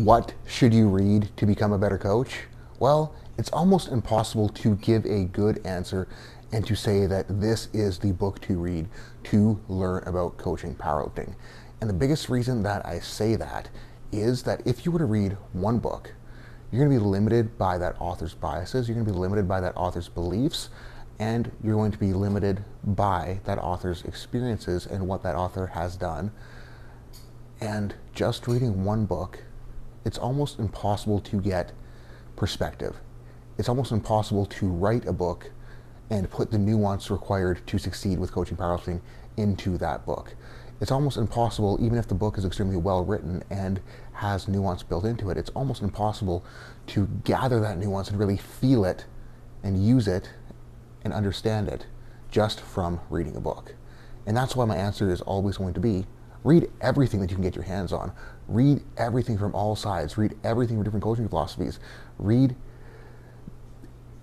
What should you read to become a better coach? Well, it's almost impossible to give a good answer and to say that this is the book to read to learn about coaching powerlifting. And the biggest reason that I say that is that if you were to read one book, you're going to be limited by that author's biases, you're going to be limited by that author's beliefs, and you're going to be limited by that author's experiences and what that author has done. And just reading one book, it's almost impossible to get perspective. It's almost impossible to write a book and put the nuance required to succeed with coaching powerlifting into that book. It's almost impossible, even if the book is extremely well written and has nuance built into it, it's almost impossible to gather that nuance and really feel it and use it and understand it just from reading a book. And that's why my answer is always going to be, read everything that you can get your hands on. Read everything from all sides. Read everything from different coaching philosophies. Read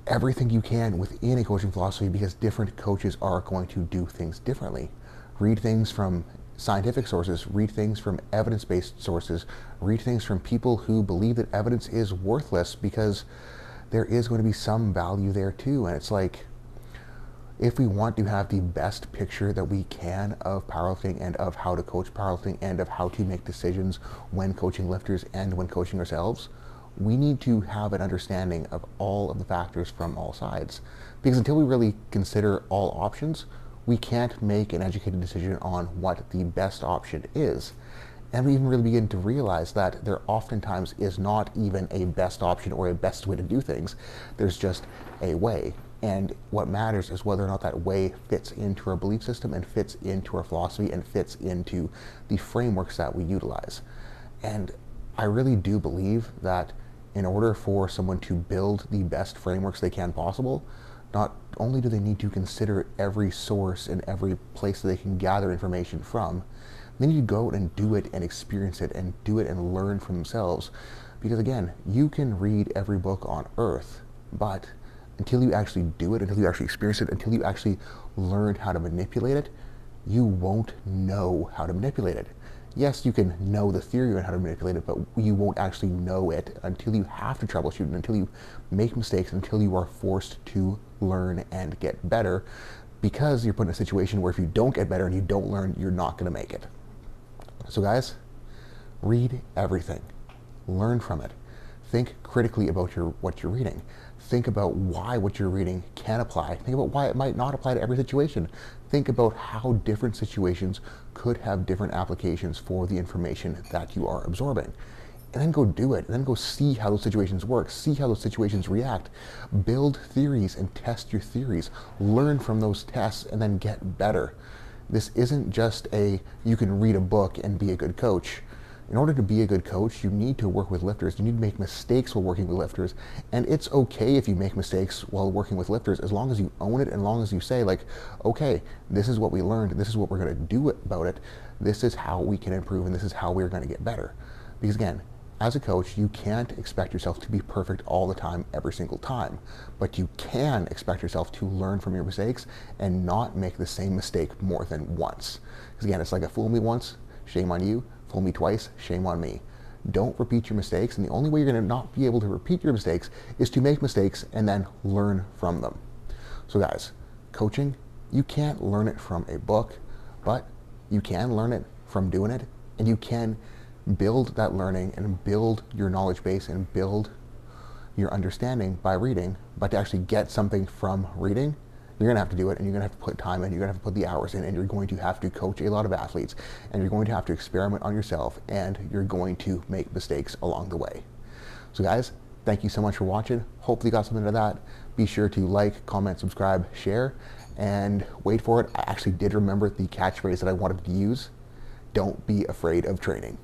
everything you can within a coaching philosophy, because different coaches are going to do things differently. Read things from scientific sources. Read things from evidence-based sources. Read things from people who believe that evidence is worthless, because there is going to be some value there too. And it's like, if we want to have the best picture that we can of powerlifting and of how to coach powerlifting and of how to make decisions when coaching lifters and when coaching ourselves, we need to have an understanding of all of the factors from all sides. Because until we really consider all options, we can't make an educated decision on what the best option is. And we even really begin to realize that there oftentimes is not even a best option or a best way to do things. There's just a way. And what matters is whether or not that way fits into our belief system and fits into our philosophy and fits into the frameworks that we utilize. And I really do believe that in order for someone to build the best frameworks they can possible, not only do they need to consider every source and every place that they can gather information from, they need to go out and do it and experience it and do it and learn from themselves. Because again, you can read every book on earth, but until you actually do it, until you actually experience it, until you actually learn how to manipulate it, you won't know how to manipulate it. Yes, you can know the theory on how to manipulate it, but you won't actually know it until you have to troubleshoot it, until you make mistakes, until you are forced to learn and get better, because you're put in a situation where if you don't get better and you don't learn, you're not going to make it. So guys, read everything. Learn from it. Think critically about what you're reading. Think about why what you're reading can apply. Think about why it might not apply to every situation. Think about how different situations could have different applications for the information that you are absorbing. And then go do it. And then go see how those situations work. See how those situations react. Build theories and test your theories. Learn from those tests and then get better. This isn't just you can read a book and be a good coach. In order to be a good coach, you need to work with lifters. You need to make mistakes while working with lifters. And it's okay if you make mistakes while working with lifters, as long as you own it and as long as you say, like, okay, this is what we learned. This is what we're going to do about it. This is how we can improve, and this is how we're going to get better. Because again, as a coach, you can't expect yourself to be perfect all the time, every single time. But you can expect yourself to learn from your mistakes and not make the same mistake more than once. Because again, it's like a fool me once, shame on you. Fool me twice, shame on me. Don't repeat your mistakes, and the only way you're going to not be able to repeat your mistakes is to make mistakes and then learn from them. So guys, coaching, you can't learn it from a book, but you can learn it from doing it, and you can build that learning and build your knowledge base and build your understanding by reading. But to actually get something from reading, you're going to have to do it, and you're going to have to put time in, you're going to have to put the hours in, and you're going to have to coach a lot of athletes, and you're going to have to experiment on yourself, and you're going to make mistakes along the way. So guys, thank you so much for watching. Hopefully you got something out of that. Be sure to like, comment, subscribe, share, and wait for it. I actually did remember the catchphrase that I wanted to use. Don't be afraid of training.